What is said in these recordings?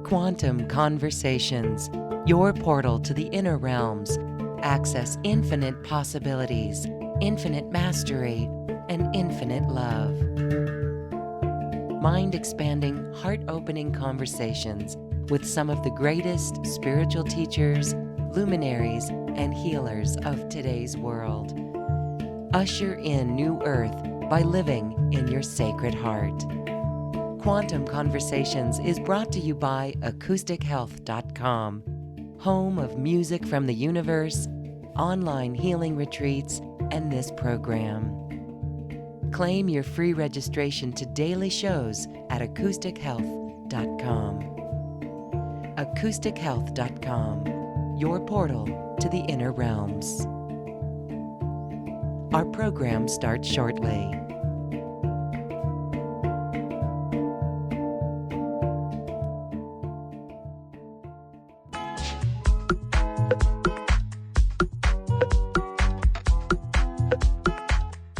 Quantum Conversations, your portal to the inner realms. Access infinite possibilities, infinite mastery, and infinite love. Mind-expanding, heart-opening conversations with some of the greatest spiritual teachers, luminaries, and healers of today's world. Usher in new earth by living in your sacred heart. Quantum Conversations is brought to you by acoustichealth.com, home of music from the universe, online healing retreats, and this program. Claim your free registration to daily shows at acoustichealth.com. acoustichealth.com, your portal to the inner realms. Our program starts shortly.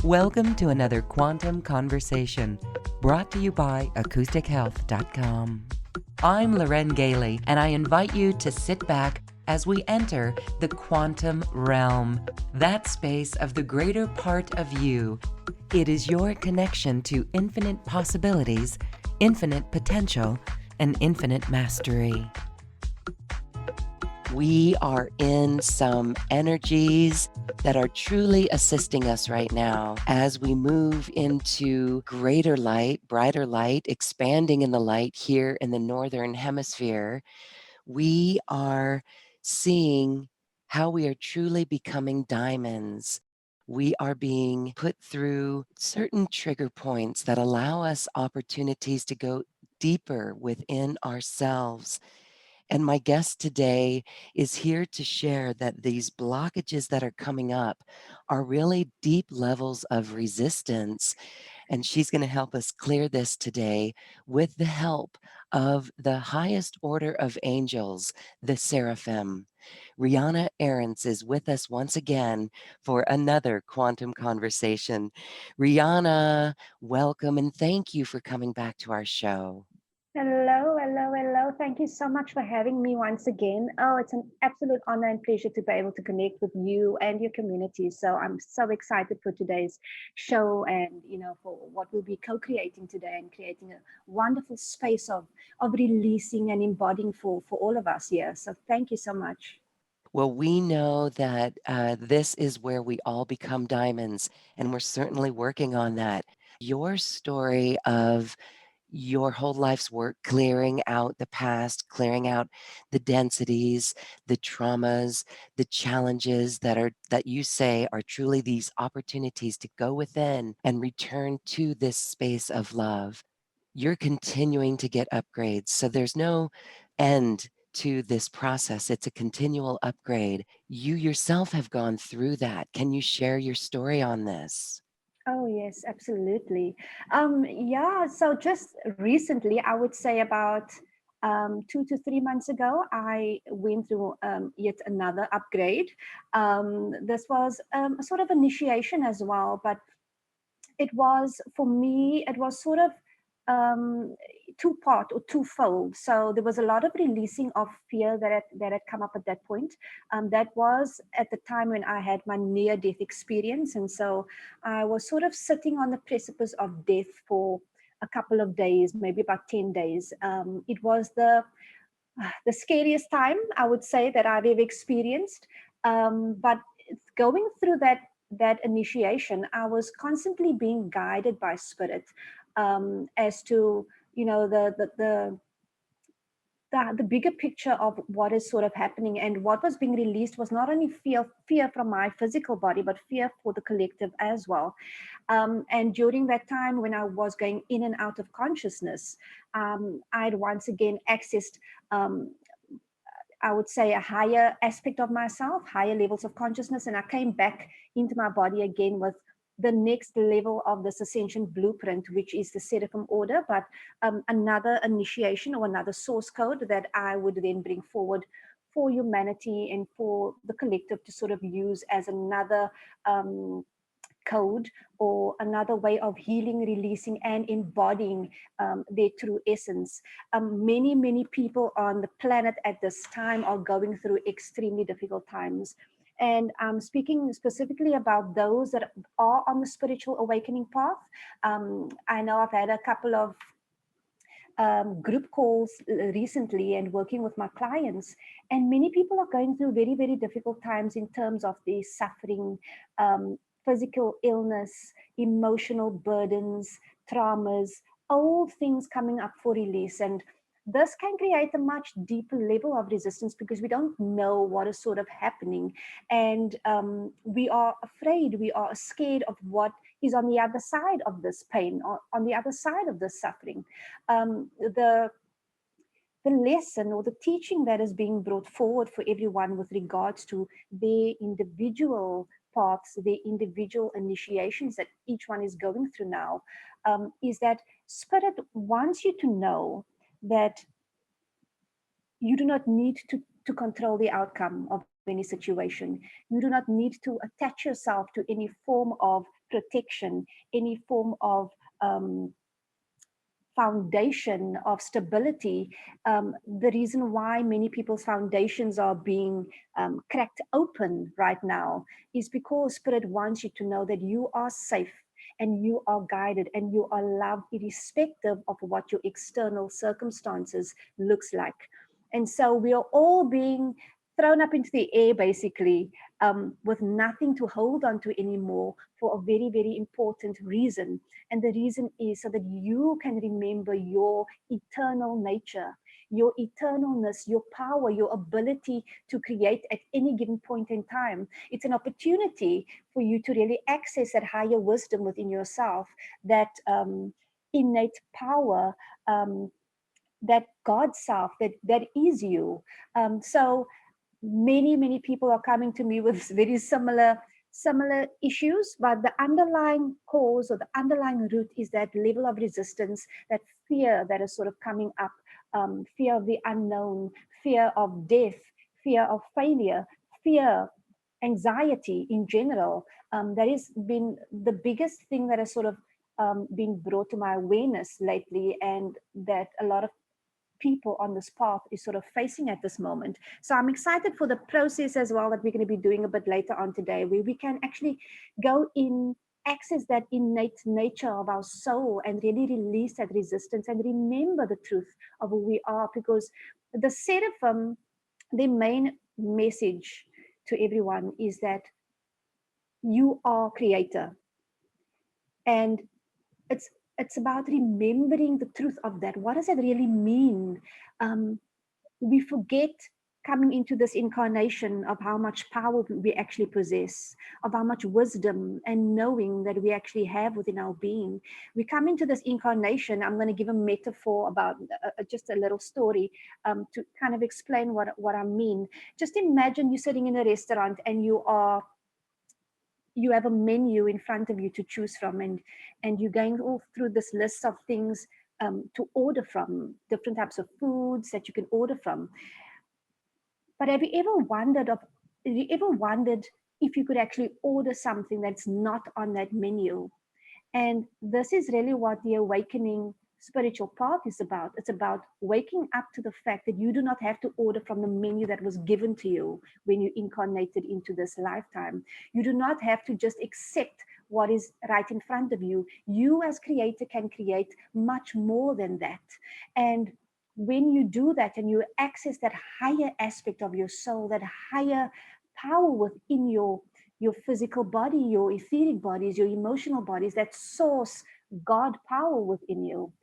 Welcome to another Quantum Conversation, brought to you by acoustichealth.com. I'm Loren Gailey, and I invite you to sit back as we enter the quantum realm, that space of the greater part of you. It is your connection to infinite possibilities, infinite potential, and infinite mastery. We are in some energies that are truly assisting us right now as we move into greater light, brighter light, expanding in the light here in the Northern Hemisphere. We are seeing how we are truly becoming diamonds. We are being put through certain trigger points that allow us opportunities to go deeper within ourselves. And my guest today is here to share that these blockages that are coming up are really deep levels of resistance. And she's going to help us clear this today with the help of the highest order of angels, the Seraphim. Riana Arendse is with us once again for another quantum conversation. Riana, welcome and thank you for coming back to our show. Hello, hello, hello. Thank you so much for having me once again. Oh, it's an absolute honor and pleasure to be able to connect with you and your community. So I'm so excited for today's show and, for what we'll be co-creating today and creating a wonderful space of releasing and embodying for all of us here. So thank you so much. Well, we know that this is where we all become diamonds, and we're certainly working on that. Your story of your whole life's work, clearing out the past, clearing out the densities, the traumas, the challenges that you say are truly these opportunities to go within and return to this space of love. You're continuing to get upgrades. So there's no end to this process. It's a continual upgrade. You yourself have gone through that. Can you share your story on this? Oh, yes, absolutely. Yeah, so just recently, I would say about 2 to 3 months ago, I went through yet another upgrade. This was a sort of initiation as well, but it was for me, it was sort of um, two part or twofold. So there was a lot of releasing of fear that had come up at that point. That was at the time when I had my near death experience. And so I was sort of sitting on the precipice of death for a couple of days, maybe about 10 days. It was the scariest time I would say that I've ever experienced. But going through that initiation, I was constantly being guided by spirit as to the bigger picture of what is sort of happening, and what was being released was not only fear from my physical body, but fear for the collective as well. And during that time when I was going in and out of consciousness, I'd once again accessed I would say a higher aspect of myself, higher levels of consciousness. And I came back into my body again with the next level of this ascension blueprint, which is the Seraphim order, but another initiation or another source code that I would then bring forward for humanity and for the collective to sort of use as another code or another way of healing, releasing, and embodying their true essence. Many people on the planet at this time are going through extremely difficult times. And speaking specifically about those that are on the spiritual awakening path, I know I've had a couple of group calls recently and working with my clients, and many people are going through very difficult times in terms of their suffering, physical illness, emotional burdens, traumas, old things coming up for release. And this can create a much deeper level of resistance because we don't know what is sort of happening, and we are afraid, we are scared of what is on the other side of this pain or on the other side of this suffering. The lesson or the teaching that is being brought forward for everyone with regards to their individual paths, their individual initiations that each one is going through now, is that Spirit wants you to know that you do not need to control the outcome of any situation. You do not need to attach yourself to any form of protection, any form of foundation of stability. The reason why many people's foundations are being cracked open right now is because Spirit wants you to know that you are safe and you are guided and you are loved irrespective of what your external circumstances looks like. And so we are all being thrown up into the air basically, with nothing to hold on to anymore for a very important reason. And the reason is so that you can remember your eternal nature, your eternalness, your power, your ability to create at any given point in time. It's an opportunity for you to really access that higher wisdom within yourself, that innate power, that God self that is you. So many people are coming to me with very similar issues, but the underlying cause or the underlying root is that level of resistance, that fear that is sort of coming up, fear of the unknown, fear of death, fear of failure, fear, anxiety in general. That has been the biggest thing that has sort of been brought to my awareness lately, and that a lot of people on this path is sort of facing at this moment. So I'm excited for the process as well that we're going to be doing a bit later on today, where we can actually go in, access that innate nature of our soul and really release that resistance and remember the truth of who we are. Because the Seraphim, their main message to everyone is that you are creator, and it's it's about remembering the truth of that. What does that really mean? um, we forget coming into this incarnation of how much power we actually possess, of how much wisdom and knowing that we actually have within our being. We come into this incarnation. I'm going to give a metaphor about just a little story, to kind of explain what I mean. Just imagine you're sitting in a restaurant and you have a menu in front of you to choose from, and you're going all through this list of things to order from, different types of foods that you can order from. But have you ever wondered if you could actually order something that's not on that menu? And this is really what the awakening spiritual path is about. It's about waking up to the fact that you do not have to order from the menu that was given to you when you incarnated into this lifetime. You do not have to just accept what is right in front of you. You, as creator, can create much more than that. And when you do that and you access that higher aspect of your soul, that higher power within your physical body, your etheric bodies, your emotional bodies, that source God power within you,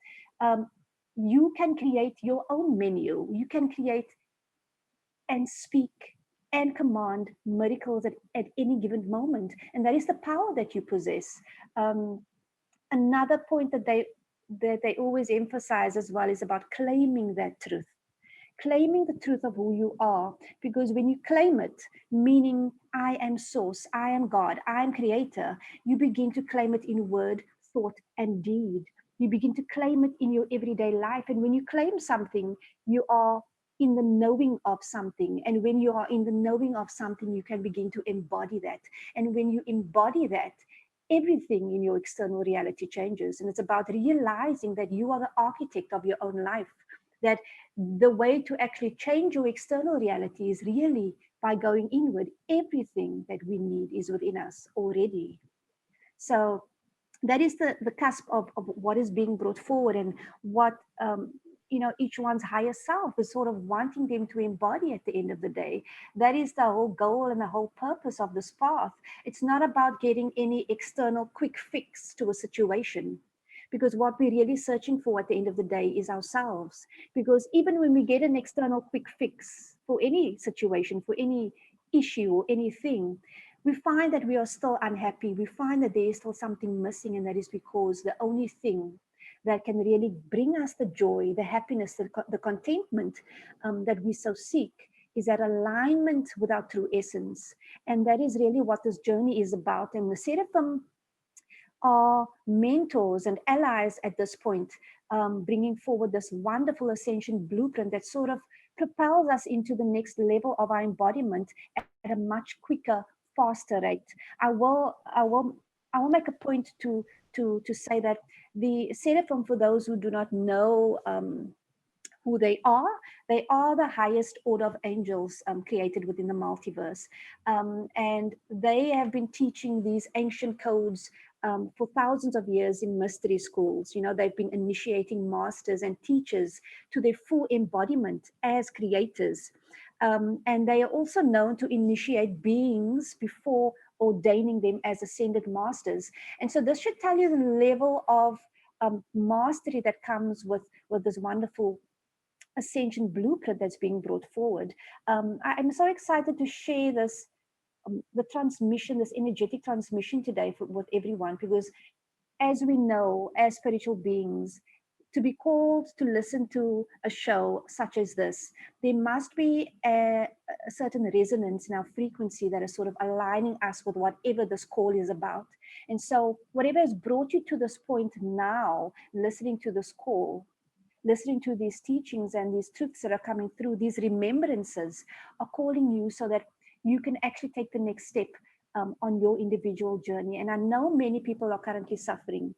um, you can create your own menu. You can create and speak and command miracles at any given moment. And that is the power that you possess. Another point that they always emphasize as well is about claiming that truth, claiming the truth of who you are. Because when you claim it, meaning I am source, I am God, I am creator, you begin to claim it in word, thought, and deed. You begin to claim it in your everyday life. And when you claim something, you are in the knowing of something. And when you are in the knowing of something, you can begin to embody that. And when you embody that, everything in your external reality changes. And it's about realizing that you are the architect of your own life, that the way to actually change your external reality is really by going inward. Everything that we need is within us already. So that is the cusp of what is being brought forward, and what each one's higher self is sort of wanting them to embody at the end of the day. That is the whole goal and the whole purpose of this path. It's not about getting any external quick fix to a situation, because what we're really searching for at the end of the day is ourselves. Because even when we get an external quick fix for any situation, for any issue or anything, we find that we are still unhappy. We find that there is still something missing, and that is because the only thing that can really bring us the joy, the happiness, the contentment that we so seek is that alignment with our true essence. And that is really what this journey is about. And the Seraphim are mentors and allies at this point, bringing forward this wonderful ascension blueprint that sort of propels us into the next level of our embodiment at a much quicker, faster rate. I will, I will, I will make a point to say that the Seraphim, for those who do not know who they are the highest order of angels created within the multiverse. And they have been teaching these ancient codes for thousands of years in mystery schools. They've been initiating masters and teachers to their full embodiment as creators. And they are also known to initiate beings before ordaining them as ascended masters. And so this should tell you the level of mastery that comes with this wonderful ascension blueprint that's being brought forward. I'm so excited to share this, the transmission, this energetic transmission today with everyone, because as we know, as spiritual beings, to be called to listen to a show such as this, there must be a certain resonance in our frequency that is sort of aligning us with whatever this call is about. And so, whatever has brought you to this point now, listening to this call, listening to these teachings and these truths that are coming through, these remembrances are calling you so that you can actually take the next step on your individual journey. And I know many people are currently suffering.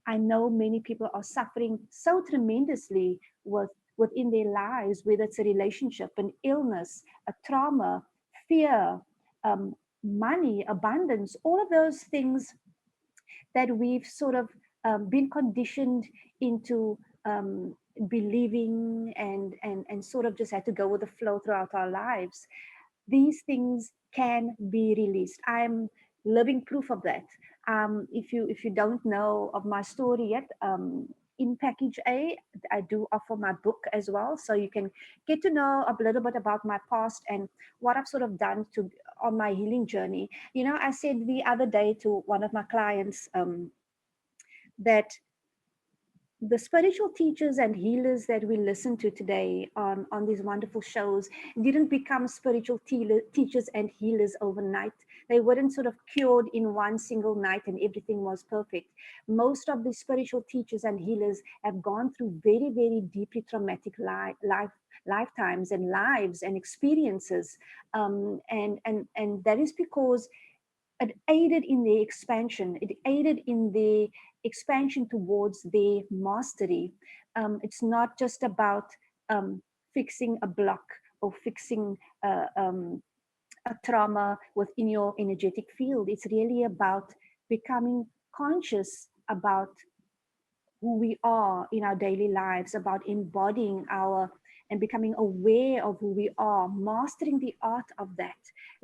I know many people are suffering so tremendously within their lives, whether it's a relationship, an illness, a trauma, fear, money, abundance, all of those things that we've sort of been conditioned into believing, and sort of just had to go with the flow throughout our lives. These things can be released. I'm living proof of that. If you don't know of my story yet, in package A, I do offer my book as well, so you can get to know a little bit about my past and what I've sort of done to on my healing journey. I said the other day to one of my clients that the spiritual teachers and healers that we listen to today on these wonderful shows didn't become spiritual teachers and healers overnight. They weren't sort of cured in one single night and everything was perfect. Most of the spiritual teachers and healers have gone through very, very deeply traumatic lifetimes and lives and experiences. And that is because it aided in their expansion. It aided in the expansion towards their mastery. It's not just about fixing a block or fixing a trauma within your energetic field. It's really about becoming conscious about who we are in our daily lives, about embodying our and becoming aware of who we are, mastering the art of that,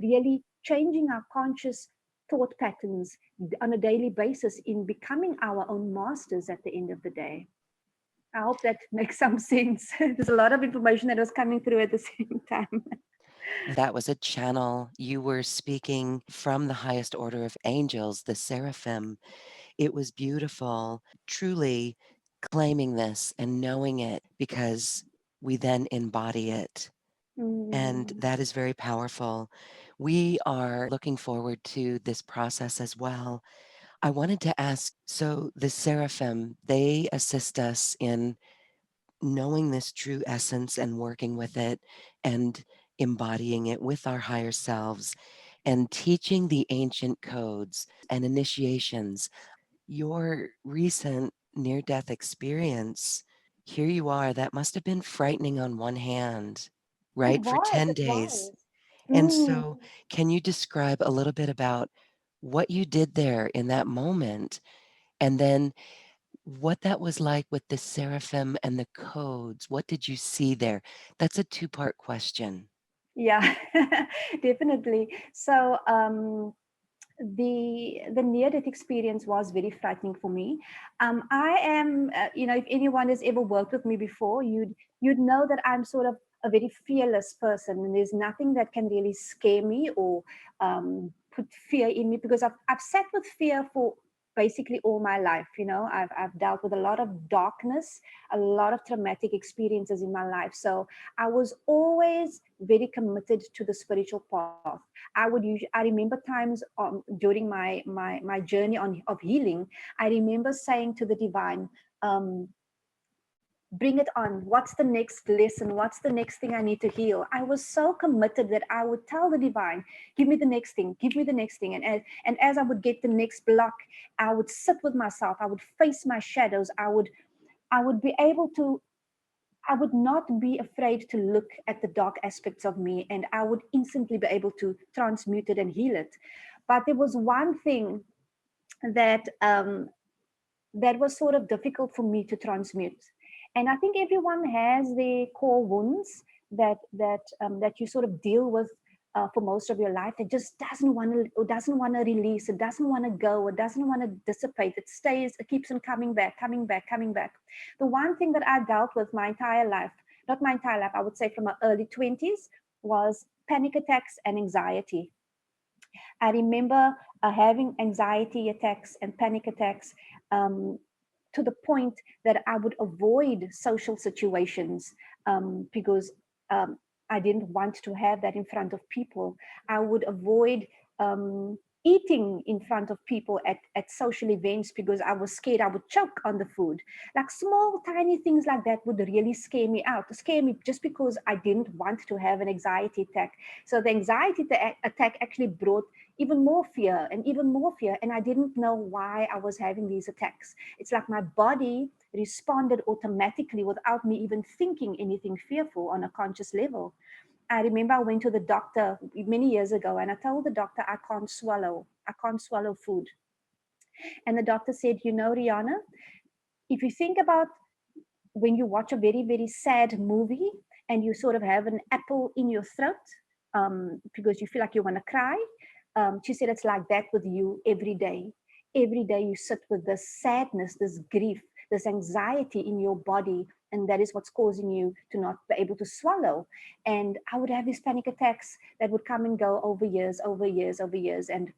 really changing our conscious thought patterns on a daily basis in becoming our own masters at the end of the day. I hope that makes some sense. There's a lot of information that was coming through at the same time. That was a channel. You were speaking from the highest order of angels, the Seraphim. It was beautiful, truly claiming this and knowing it because we then embody it. And Mm, that is very powerful. We are looking forward to this process as well. I wanted to ask, so the Seraphim, they assist us in knowing this true essence and working with it and embodying it with our higher selves. and teaching the ancient codes and initiations. Your recent near death experience, here you are, that must have been frightening on one hand, It right? For was, 10 it days. was. And Mm. so, can you describe a little bit about what you did there in that moment? And then what that was like with the seraphim and the codes? What did you see there? That's a two-part question. Yeah, definitely. So the near death experience was very frightening for me. I am, if anyone has ever worked with me before, you'd know that I'm sort of a very fearless person, and there's nothing that can really scare me or put fear in me, because I've sat with fear for basically all my life. I've dealt with a lot of darkness, a lot of traumatic experiences in my life. So I was always very committed to the spiritual path. I remember times during my journey of healing, I remember saying to the divine, um, bring it on. What's the next lesson? What's the next thing I need to heal? I was so committed that I would tell the divine, give me the next thing, give me the next thing. And as I would get the next block, I would sit with myself, I would face my shadows, I would be able to, I would not be afraid to look at the dark aspects of me, and I would instantly be able to transmute it and heal it. But there was one thing that that was sort of difficult for me to transmute. And I think everyone has their core wounds that you sort of deal with for most of your life. It just doesn't want to release. It doesn't want to go. It doesn't want to dissipate. It stays. It keeps on coming back, coming back, coming back. The one thing that I dealt with my entire life, not my entire life, I would say from my early 20s, was panic attacks and anxiety. I remember having anxiety attacks and panic attacks, um, to the point that I would avoid social situations, because um, I didn't want to have that in front of people. I would avoid eating in front of people at social events because I was scared I would choke on the food. Like small, tiny things like that would really scare me just because I didn't want to have an anxiety attack. So the anxiety attack actually brought even more fear and even more fear. And I didn't know why I was having these attacks. It's like my body responded automatically without me even thinking anything fearful on a conscious level. I remember I went to the doctor many years ago, and I told the doctor I can't swallow. I can't swallow food. And the doctor said, Riana, if you think about when you watch a very, very sad movie and you sort of have an apple in your throat, because you feel like you want to cry. She said it's like that with you every day. Every day you sit with this sadness, this grief, this anxiety in your body, and that is what's causing you to not be able to swallow. And I would have these panic attacks that would come and go over years, over years, over years. And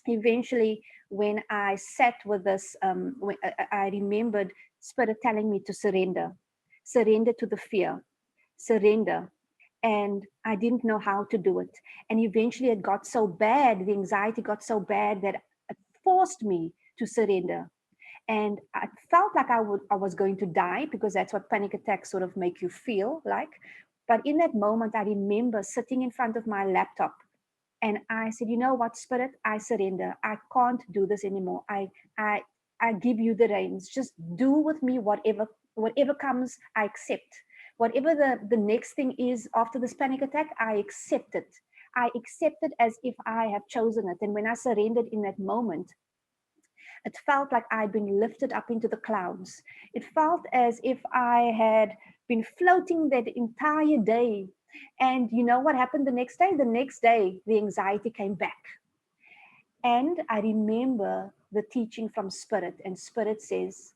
eventually, when I sat with this, I remembered Spirit telling me to surrender to the fear, surrender. And I didn't know how to do it. And eventually, it got so bad, the anxiety got so bad that it forced me to surrender. And I felt like I was going to die, because that's what panic attacks sort of make you feel like. But in that moment, I remember sitting in front of my laptop, and I said, you know what, Spirit, I surrender. I can't do this anymore. I I give you the reins. Just do with me whatever comes, I accept. Whatever the next thing is after this panic attack, I accept it. I accept it as if I have chosen it. And when I surrendered in that moment, it felt like I'd been lifted up into the clouds. It felt as if I had been floating that entire day. And you know what happened the next day? The next day, the anxiety came back. And I remember the teaching from Spirit, and Spirit says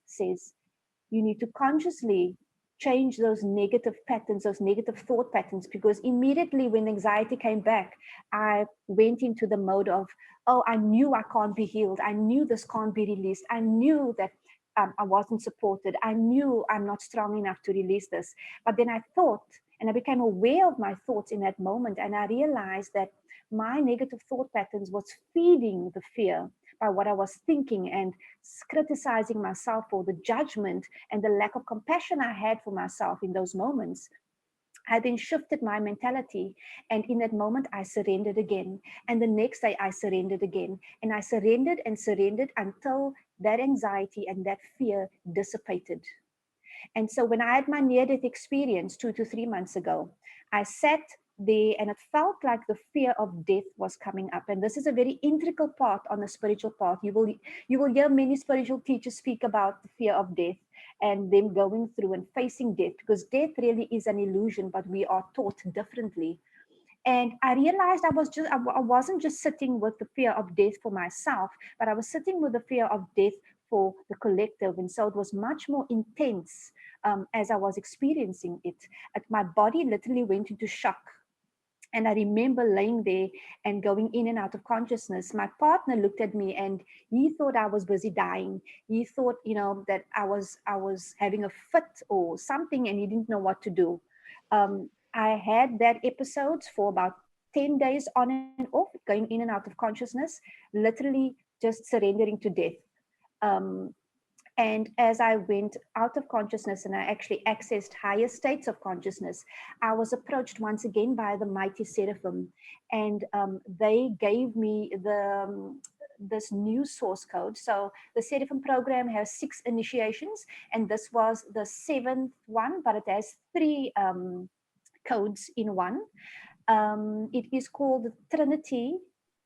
you need to consciously change those negative patterns, those negative thought patterns, because immediately when anxiety came back, I went into the mode of, oh, I knew I can't be healed. I knew this can't be released. I knew that I wasn't supported. I knew I'm not strong enough to release this. But then I thought, and I became aware of my thoughts in that moment, and I realized that my negative thought patterns was feeding the fear by what I was thinking, and criticizing myself for the judgment and the lack of compassion I had for myself in those moments. I then shifted my mentality. And in that moment, I surrendered again. And the next day, I surrendered again. And I surrendered until that anxiety and that fear dissipated. And so when I had my near death experience 2 to 3 months ago, I sat there and it felt like the fear of death was coming up. And this is a very integral part on the spiritual path. You will hear many spiritual teachers speak about the fear of death and them going through and facing death, because death really is an illusion, but we are taught differently. And I realized I wasn't just sitting with the fear of death for myself, but I was sitting with the fear of death for the collective. And so it was much more intense as I was experiencing it. My body literally went into shock. And I remember laying there and going in and out of consciousness. My partner looked at me and he thought I was busy dying. He thought, that I was having a fit or something, and he didn't know what to do. I had that episodes for about 10 days on and off, going in and out of consciousness, literally just surrendering to death. Um, and as I went out of consciousness and I actually accessed higher states of consciousness, I was approached once again by the mighty Seraphim. And they gave me this new source code. So the Seraphim program has 6 initiations, and this was the seventh one, but it has three codes in one. It is called the Trinity,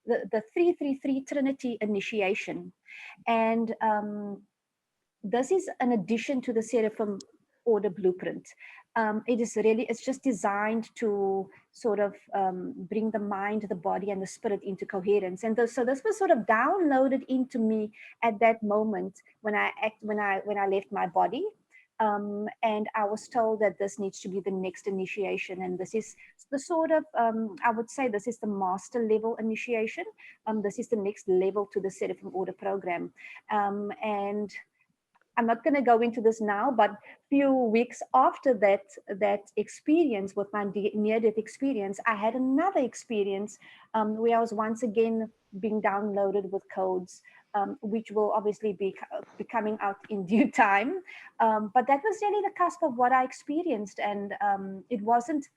the 333 Trinity initiation. And this is an addition to the Seraphim order blueprint. It's just designed to sort of bring the mind, the body, and the spirit into coherence. And so this was sort of downloaded into me at that moment when I left my body. And I was told that this needs to be the next initiation, and this is the sort of I would say this is the master level initiation. This is the next level to the Seraphim order program, and I'm not going to go into this now, but few weeks after that experience with my near-death experience, I had another experience where I was once again being downloaded with codes, which will obviously be coming out in due time. But that was really the cusp of what I experienced, and it wasn't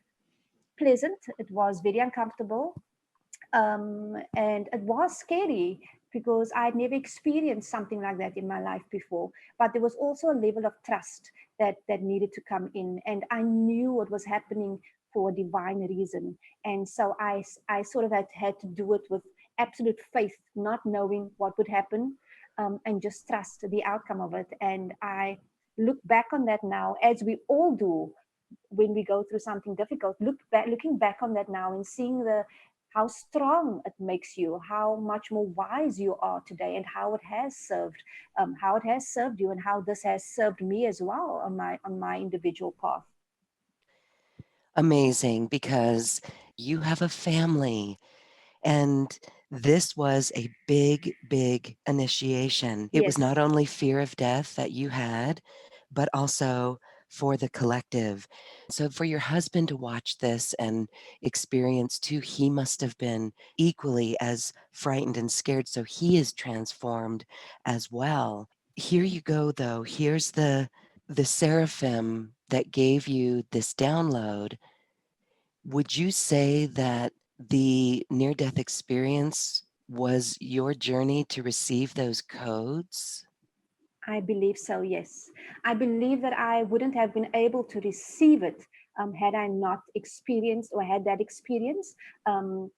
pleasant. It was very uncomfortable, and it was scary because I'd never experienced something like that in my life before. But there was also a level of trust that needed to come in, and I knew what was happening for a divine reason. And so I sort of had to do it with absolute faith, not knowing what would happen, and just trust the outcome of it. And I look back on that now, as we all do when we go through something difficult. Looking back on that now and seeing the how strong it makes you, how much more wise you are today, and how it has served you, and how this has served me as well on my individual path. Amazing, because you have a family. And this was a big, big initiation. It was Yes, not only fear of death that you had, but also for the collective. So, for your husband to watch this and experience too, he must have been equally as frightened and scared. So, he is transformed as well. Here you go, though. Here's the seraphim that gave you this download. Would you say that the near death experience was your journey to receive those codes? I believe so. Yes, I believe that I wouldn't have been able to receive it had I not experienced or had that experience. Um,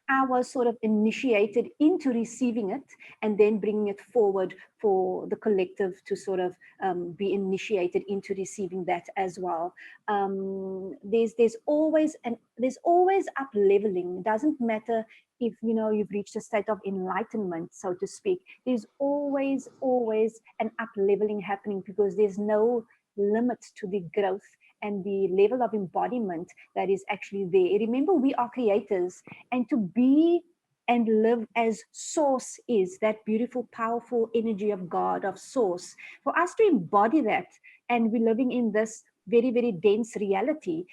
I was sort of initiated into receiving it and then bringing it forward for the collective to sort of be initiated into receiving that as well. There's always up leveling. It doesn't matter if you've reached a state of enlightenment, so to speak. There's always an up leveling happening because there's no limit to the growth and the level of embodiment that is actually there. Remember, we are creators, and to be and live as source is that beautiful, powerful energy of God, of source. For us to embody that, and we're living in this very, very dense reality,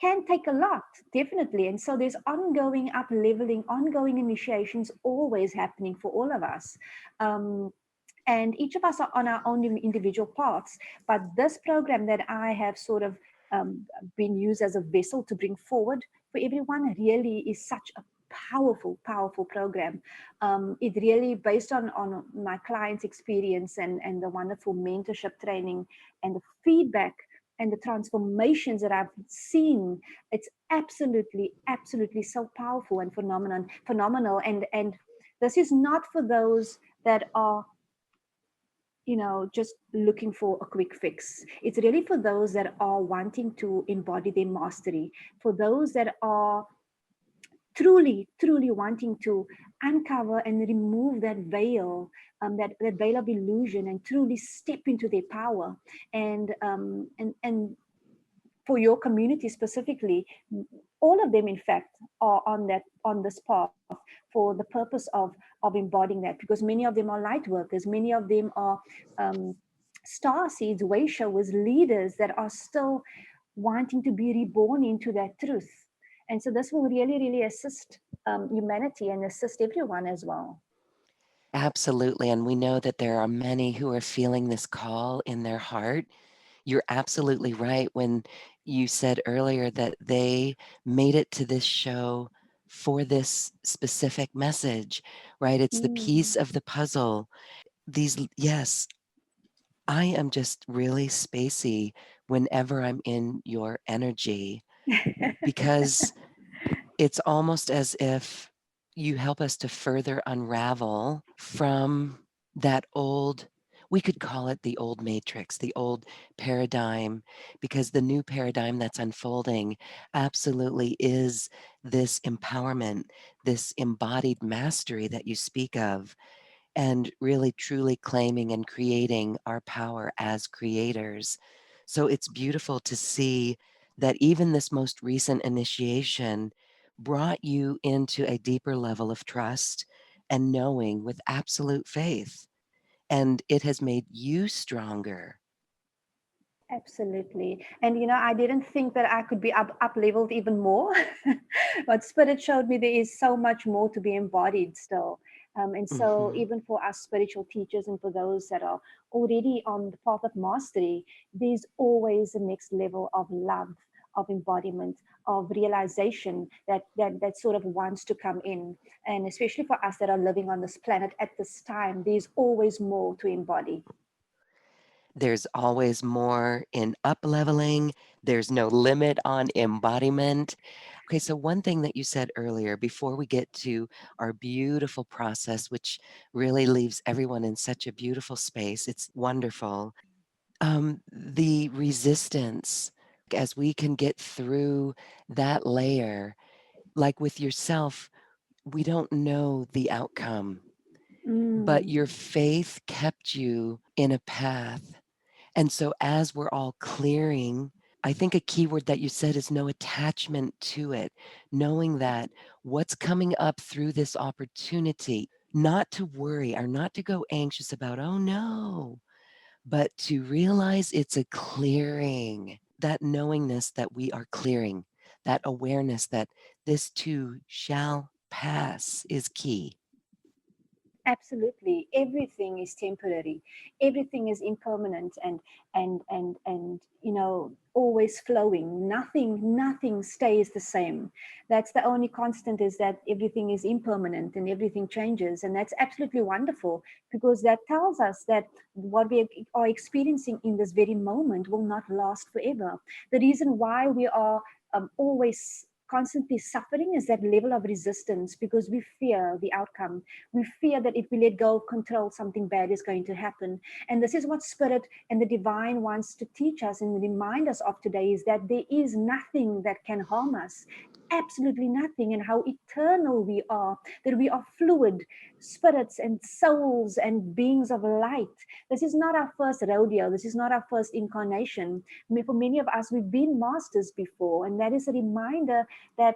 can take a lot, definitely. And so there's ongoing up leveling, ongoing initiations always happening for all of us. And each of us are on our own individual paths. But this program that I have sort of um, been used as a vessel to bring forward for everyone, really is such a powerful program. It really, based on my clients' experience and the wonderful mentorship training and the feedback and the transformations that I've seen, it's absolutely so powerful and phenomenal. And this is not for those that are, just looking for a quick fix. It's really for those that are wanting to embody their mastery, for those that are truly wanting to uncover and remove that veil, that veil of illusion, and truly step into their power. And for your community specifically, all of them in fact are on this path for the purpose of embodying that, because many of them are light workers, many of them are um, star seeds, way showers, leaders that are still wanting to be reborn into that truth. And so this will really assist humanity and assist everyone as well. Absolutely. And we know that there are many who are feeling this call in their heart. You're absolutely right when you said earlier that they made it to this show for this specific message, right? It's the piece Mm. of the puzzle. Yes, I am just really spacey whenever I'm in your energy because it's almost as if you help us to further unravel from that old, we could call it the old matrix, the old paradigm, because the new paradigm that's unfolding absolutely is this empowerment, this embodied mastery that you speak of, and really truly claiming and creating our power as creators. So it's beautiful to see that even this most recent initiation brought you into a deeper level of trust and knowing with absolute faith. And it has made you stronger. Absolutely. And I didn't think that I could be up leveled even more. But Spirit showed me there is so much more to be embodied still. And so, Mhm. even for us spiritual teachers and for those that are already on the path of mastery, there's always the next level of love, of embodiment, of realization that sort of wants to come in. And especially for us that are living on this planet at this time, there's always more to embody. There's always more in up leveling. There's no limit on embodiment. Okay, so one thing that you said earlier before we get to our beautiful process, which really leaves everyone in such a beautiful space, it's wonderful. The resistance, as we can get through that layer, like with yourself, we don't know the outcome, but Mm. your faith kept you in a path. And so, as we're all clearing, I think a key word that you said is no attachment to it, knowing that what's coming up through this opportunity, not to worry or not to go anxious about, oh no, but to realize it's a clearing, that knowingness that we are clearing, that awareness that this too shall pass is key. Absolutely, everything is temporary, everything is impermanent, and always flowing. Nothing stays the same. That's the only constant, is that everything is impermanent and everything changes, and that's absolutely wonderful, because that tells us that what we are experiencing in this very moment will not last forever. The reason why we are always constantly suffering is that level of resistance, because we fear the outcome. We fear that if we let go of control, something bad is going to happen. And this is what Spirit and the Divine wants to teach us and remind us of today, is that there is nothing that can harm us. Absolutely nothing, and how eternal we are, that we are fluid spirits and souls and beings of light. This is not our first rodeo, this is not our first incarnation. For many of us, we've been masters before, and that is a reminder that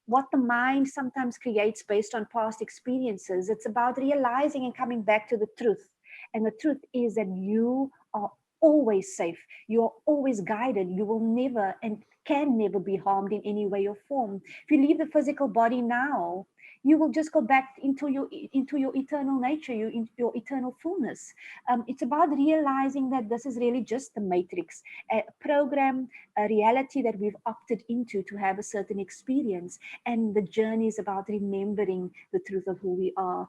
what the mind sometimes creates based on past experiences, it's about realizing and coming back to the truth. And the truth is that you are always safe. You are always guided. You will never and can never be harmed in any way or form. If you leave the physical body now, you will just go back into your eternal nature, your eternal fullness. It's about realizing that this is really just the matrix, a program, a reality that we've opted into to have a certain experience. And the journey is about remembering the truth of who we are.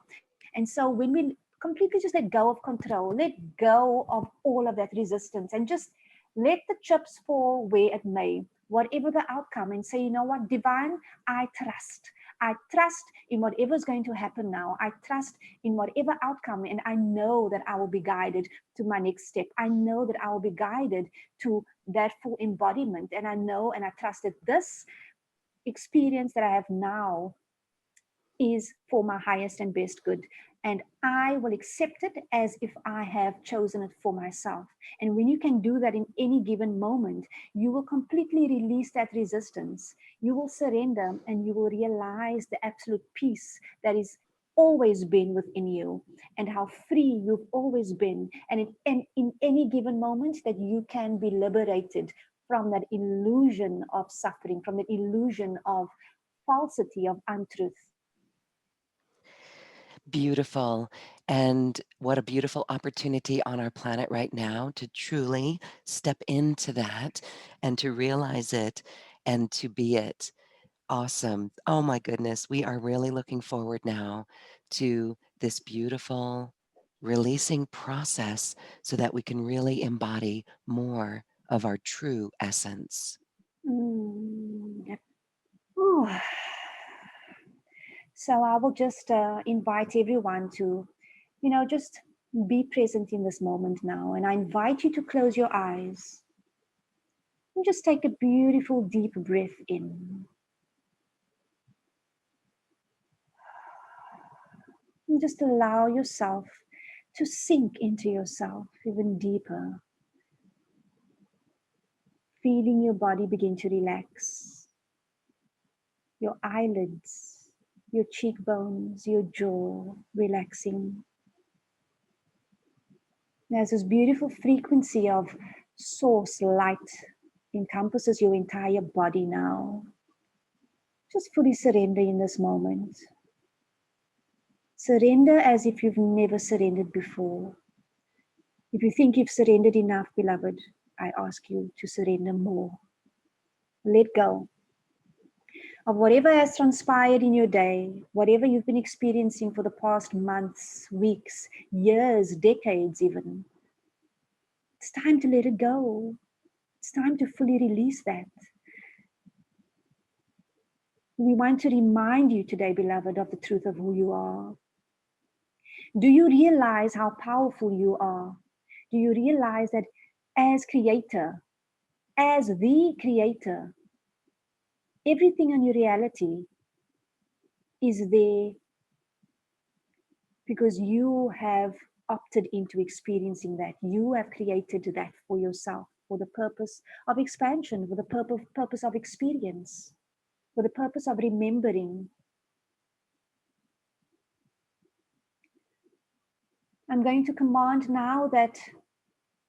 And so when we completely just let go of control, let go of all of that resistance, and just let the chips fall where it may, whatever the outcome, and say, you know what, divine, I trust. I trust in whatever's going to happen now. I trust in whatever outcome, and I know that I will be guided to my next step. I know that I will be guided to that full embodiment. And I know and I trust that this experience that I have now is for my highest and best good. And I will accept it as if I have chosen it for myself. And when you can do that in any given moment, you will completely release that resistance. You will surrender and you will realize the absolute peace that is always been within you, and how free you've always been. And in any given moment, that you can be liberated from that illusion of suffering, from that illusion of falsity, of untruth. Beautiful. And what a beautiful opportunity on our planet right now to truly step into that and to realize it and to be it. Awesome. Oh my goodness. We are really looking forward now to this beautiful releasing process so that we can really embody more of our true essence. Yep. Ooh. So I will just invite everyone to, just be present in this moment now. And I invite you to close your eyes and just take a beautiful deep breath in. And just allow yourself to sink into yourself even deeper, feeling your body begin to relax, your eyelids, your cheekbones, your jaw relaxing. There's this beautiful frequency of source light encompasses your entire body now. Just fully surrender in this moment. Surrender as if you've never surrendered before. If you think you've surrendered enough, beloved, I ask you to surrender more. Let go of whatever has transpired in your day, whatever you've been experiencing for the past months, weeks, years, decades even. It's time to let it go. It's time to fully release that. We want to remind you today, beloved, of the truth of who you are. Do you realize how powerful you are? Do you realize that as creator, as the creator, everything in your reality is there because you have opted into experiencing that. You have created that for yourself, for the purpose of expansion, for the purpose of experience, for the purpose of remembering. I'm going to command now that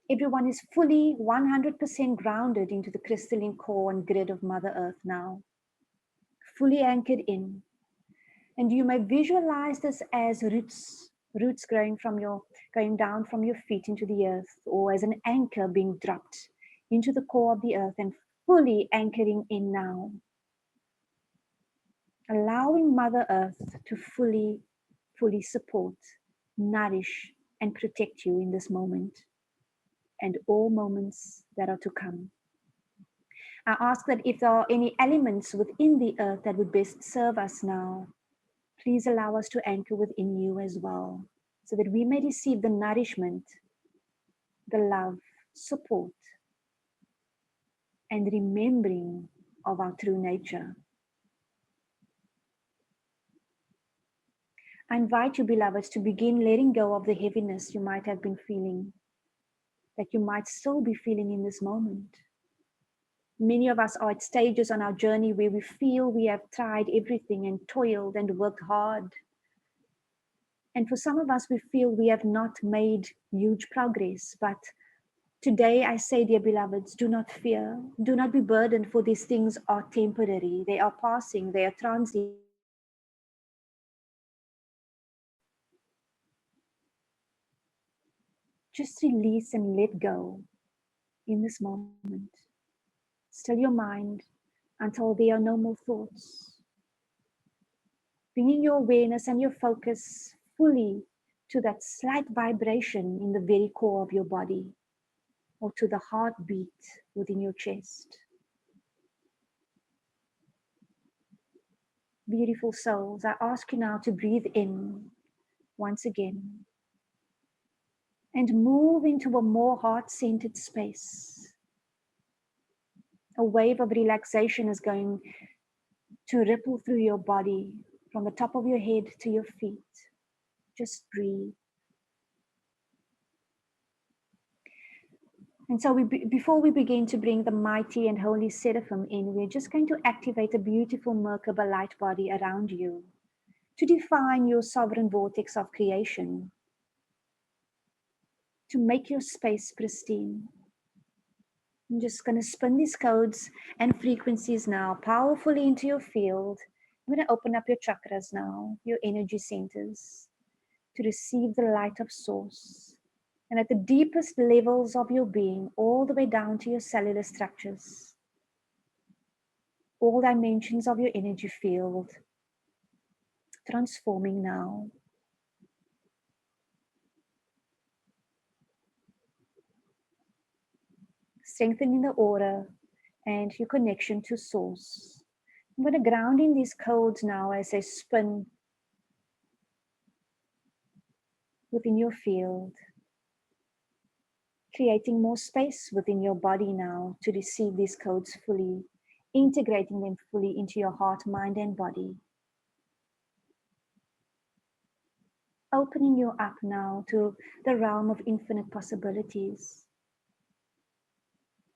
everyone is fully 100% grounded into the crystalline core and grid of Mother Earth now, fully anchored in. And you may visualize this as roots going down from your feet into the earth, or as an anchor being dropped into the core of the earth and fully anchoring in now. Allowing Mother Earth to fully support, nourish, and protect you in this moment and all moments that are to come. I ask that if there are any elements within the earth that would best serve us now, please allow us to anchor within you as well, so that we may receive the nourishment, the love, support, and remembering of our true nature. I invite you, beloveds, to begin letting go of the heaviness you might have been feeling, that you might still be feeling in this moment. Many of us are at stages on our journey where we feel we have tried everything and toiled and worked hard. And for some of us, we feel we have not made huge progress. But today I say, dear beloveds, do not fear. Do not be burdened, for these things are temporary. They are passing. They are transient. Just release and let go in this moment. Still your mind until there are no more thoughts. Bringing your awareness and your focus fully to that slight vibration in the very core of your body or to the heartbeat within your chest. Beautiful souls, I ask you now to breathe in once again and move into a more heart-centered space. A wave of relaxation is going to ripple through your body from the top of your head to your feet. Just breathe. And so before we begin to bring the mighty and holy Seraphim in, we're just going to activate a beautiful Merkaba light body around you to define your sovereign vortex of creation, to make your space pristine. I'm just going to spin these codes and frequencies now powerfully into your field. I'm going to open up your chakras now, your energy centers, to receive the light of source. And at the deepest levels of your being, all the way down to your cellular structures, all dimensions of your energy field, transforming now. Strengthening the aura and your connection to source. I'm going to ground in these codes now as they spin within your field, creating more space within your body now to receive these codes fully, integrating them fully into your heart, mind, and body. Opening you up now to the realm of infinite possibilities.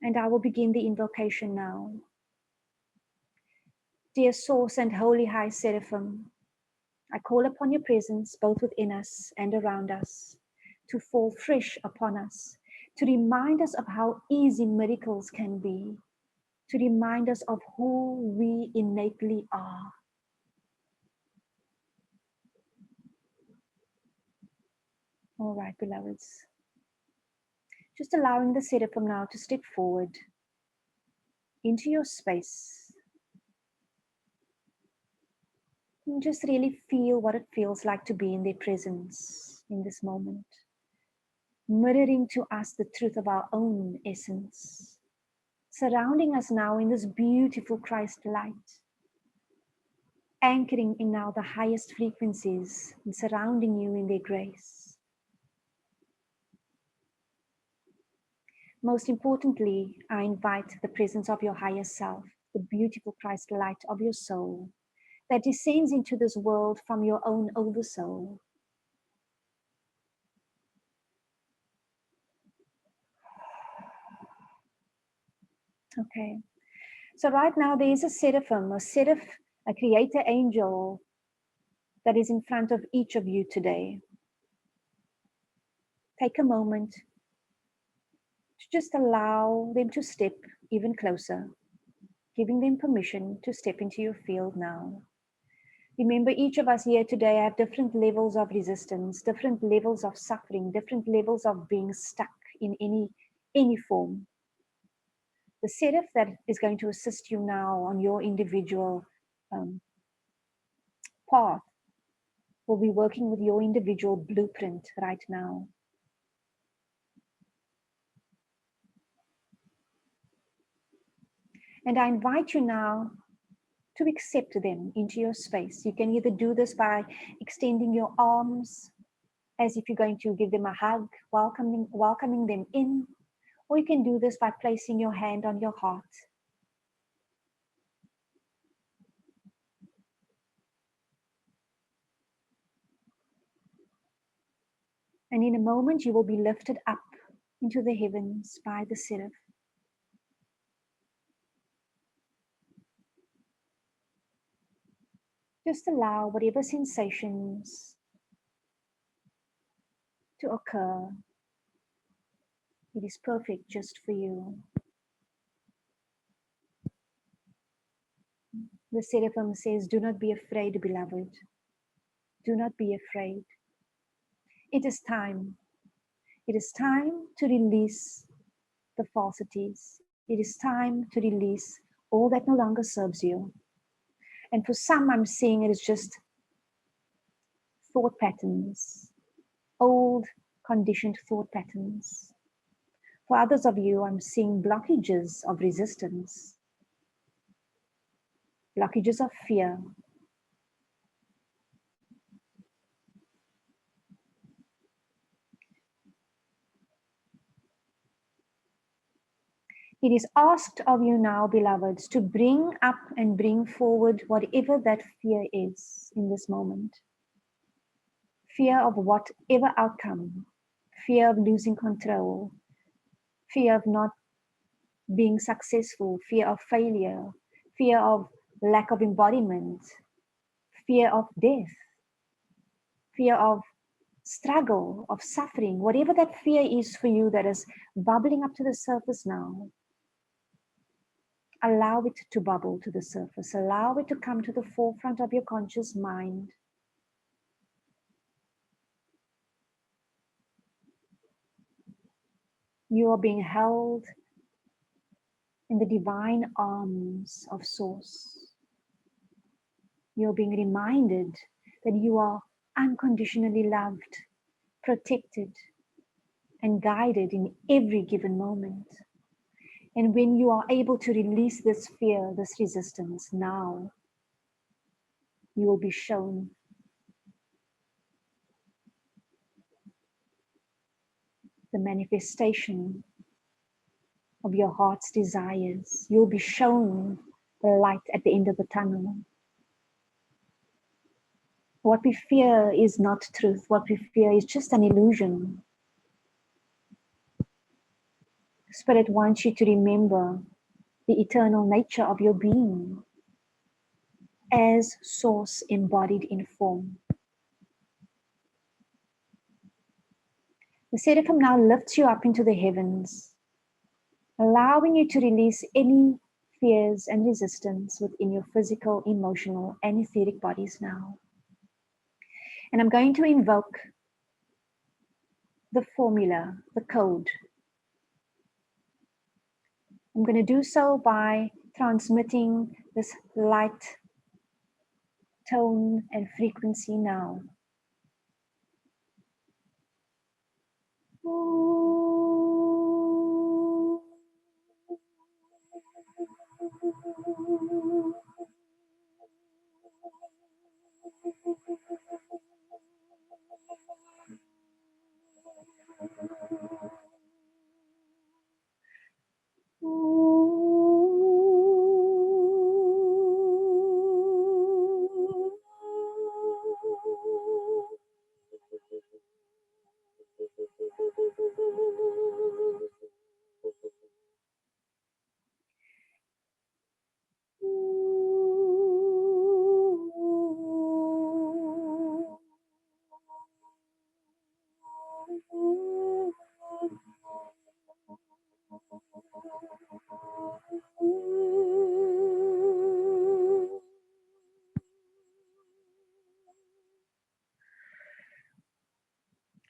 And I will begin the invocation now. Dear Source and Holy High Seraphim, I call upon your presence both within us and around us to fall fresh upon us, to remind us of how easy miracles can be, to remind us of who we innately are. All right, beloveds. Just allowing the Seraphim now to step forward into your space. And just really feel what it feels like to be in their presence in this moment. Mirroring to us the truth of our own essence. Surrounding us now in this beautiful Christ light. Anchoring in now the highest frequencies and surrounding you in their grace. Most importantly, I invite the presence of your higher self, the beautiful Christ light of your soul, that descends into this world from your own oversoul. Okay. So right now there is a seraphim, a creator angel that is in front of each of you today. Take a moment to just allow them to step even closer, giving them permission to step into your field now. Remember, each of us here today have different levels of resistance, different levels of suffering, different levels of being stuck in any form. The seraph that is going to assist you now on your individual path will be working with your individual blueprint right now. And I invite you now to accept them into your space. You can either do this by extending your arms as if you're going to give them a hug, welcoming them in, or you can do this by placing your hand on your heart. And in a moment, you will be lifted up into the heavens by the seraph. Just allow whatever sensations to occur. It is perfect just for you. The seraphim says, do not be afraid, beloved. Do not be afraid. It is time. It is time to release the falsities. It is time to release all that no longer serves you. And for some, I'm seeing it is just thought patterns, old conditioned thought patterns. For others of you, I'm seeing blockages of resistance, blockages of fear. It is asked of you now, beloveds, to bring up and bring forward whatever that fear is in this moment. Fear of whatever outcome, fear of losing control, fear of not being successful, fear of failure, fear of lack of embodiment, fear of death, fear of struggle, of suffering, whatever that fear is for you that is bubbling up to the surface now, allow it to bubble to the surface. Allow it to come to the forefront of your conscious mind. You are being held in the divine arms of Source. You're being reminded that you are unconditionally loved, protected, and guided in every given moment. And when you are able to release this fear, this resistance now, you will be shown the manifestation of your heart's desires. You'll be shown the light at the end of the tunnel. What we fear is not truth. What we fear is just an illusion. Spirit wants you to remember the eternal nature of your being as Source embodied in form. The Seraphim now lifts you up into the heavens, allowing you to release any fears and resistance within your physical, emotional, and etheric bodies now. And I'm going to invoke the formula, the code. I'm going to do so by transmitting this light, tone, and frequency now.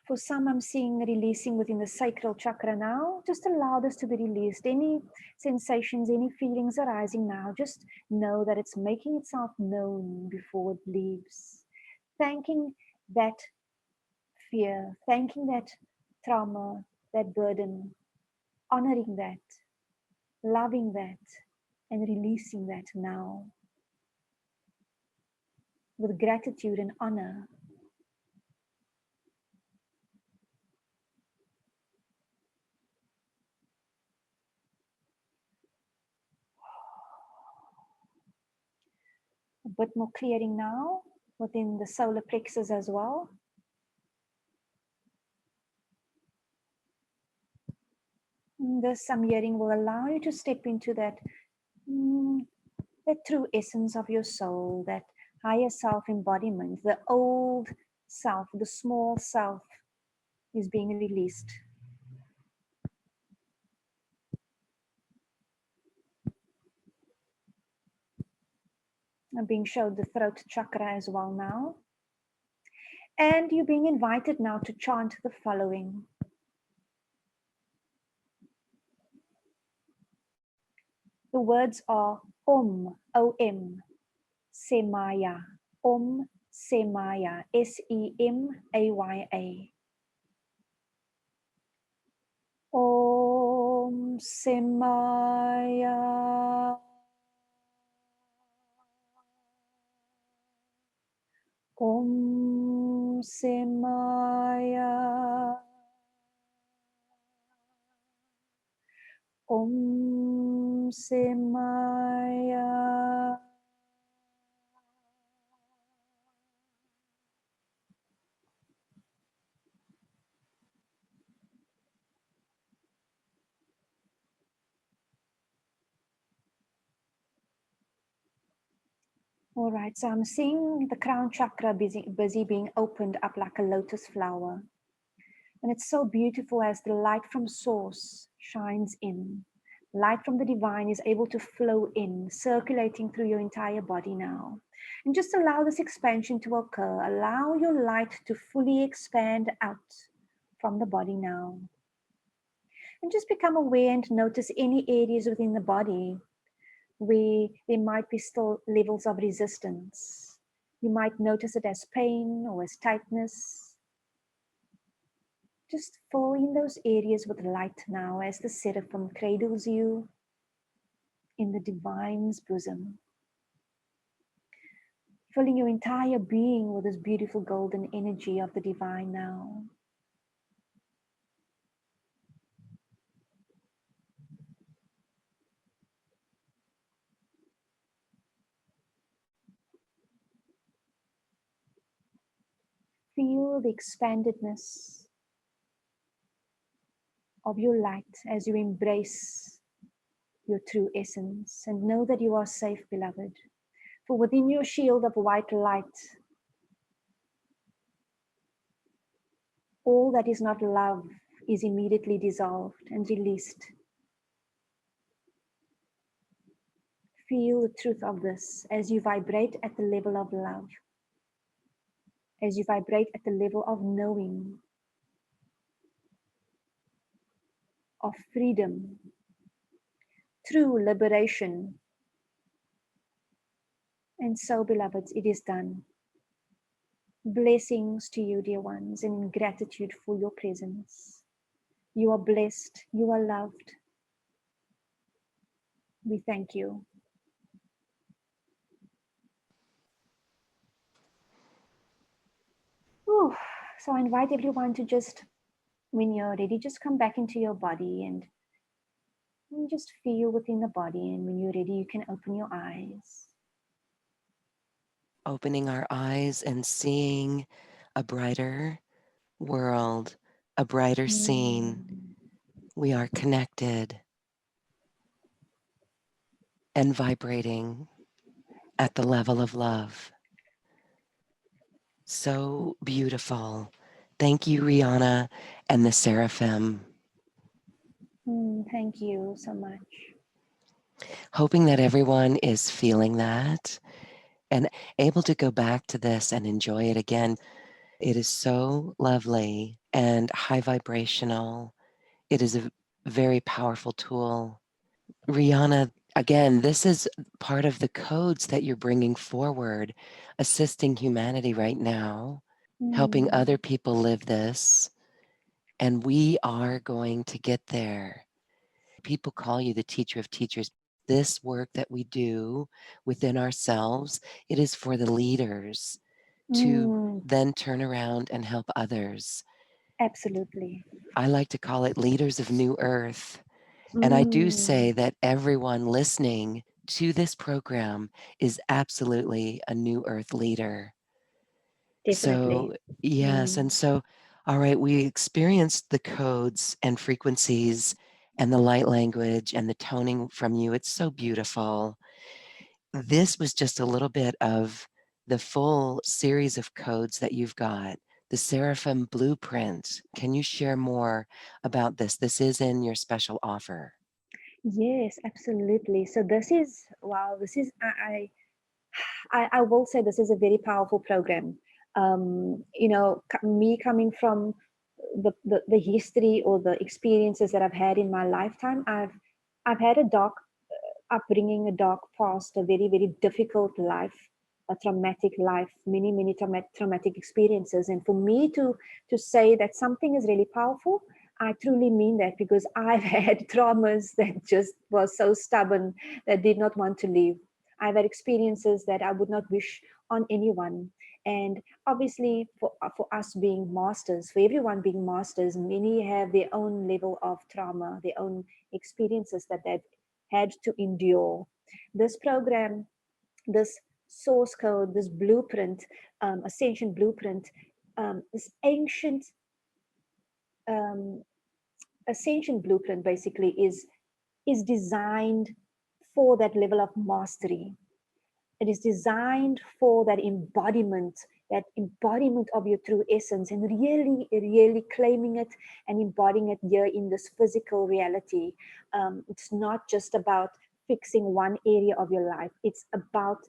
For some, I'm seeing releasing within the sacral chakra now. Just allow this to be released. Any sensations, any feelings arising now, just know that it's making itself known before it leaves. Thanking that fear, thanking that trauma, that burden, honoring that, loving that, and releasing that now with gratitude and honor. A bit more clearing now within the solar plexus as well. This I'm hearing will allow you to step into that, that true essence of your soul, that higher self embodiment. The old self, the small self is being released. I'm being showed the throat chakra as well now. And you're being invited now to chant the following. The words are Om, O-M, Semaya. Om Semaya, Semaya. Om Semaya. Om Semaya. Om Semaya. All right, so I'm seeing the crown chakra busy being opened up like a lotus flower. And it's so beautiful as the light from source shines in. Light from the divine is able to flow in, circulating through your entire body now. And just allow this expansion to occur. Allow your light to fully expand out from the body now. And just become aware and notice any areas within the body where there might be still levels of resistance. You might notice it as pain or as tightness. Just fill in those areas with light now as the seraphim cradles you in the divine's bosom, filling your entire being with this beautiful golden energy of the divine now. Feel the expandedness of your light as you embrace your true essence and know that you are safe, beloved. For within your shield of white light, all that is not love is immediately dissolved and released. Feel the truth of this as you vibrate at the level of love, as you vibrate at the level of knowing, of freedom, true liberation. And so, beloveds, it is done. Blessings to you, dear ones, and in gratitude for your presence. You are blessed. You are loved. We thank you. Whew. So I invite everyone to just, when you're ready, just come back into your body and just feel within the body. And when you're ready, you can open your eyes. Opening our eyes and seeing a brighter world, a brighter scene. Mm. We are connected and vibrating at the level of love. So beautiful. Thank you, Riana and the Seraphim. Thank you so much. Hoping that everyone is feeling that and able to go back to this and enjoy it again. It is so lovely and high vibrational. It is a very powerful tool. Rihanna, again, this is part of the codes that you're bringing forward, assisting humanity right now, helping Mm. other people live this. And we are going to get there. People call you the teacher of teachers. This work that we do within ourselves, it is for the leaders to Mm. then turn around and help others. Absolutely. I like to call it leaders of New Earth. And I do Mm. say that everyone listening to this program is absolutely a New Earth leader. Definitely. So, yes. Mm. And so, all right, we experienced the codes and frequencies and the light language and the toning from you. It's so beautiful. This was just a little bit of the full series of codes that you've got, the Seraphim Blueprint. Can you share more about this? This is in your special offer. Yes, absolutely. So this is wow. This is I will say this is a very powerful program. Me coming from the history or the experiences that I've had in my lifetime, I've had a dark upbringing, a dark past, a very, very difficult life, a traumatic life, many, many traumatic experiences. And for me to say that something is really powerful, I truly mean that, because I've had traumas that just was so stubborn, that did not want to leave. I've had experiences that I would not wish on anyone. And obviously, for us being masters, for everyone being masters, many have their own level of trauma, their own experiences that they've had to endure. This program, this source code, this blueprint, ascension blueprint, this um, ascension blueprint basically is designed for that level of mastery. It is designed for that embodiment of your true essence, and really, really claiming it and embodying it here in this physical reality. It's not just about fixing one area of your life, it's about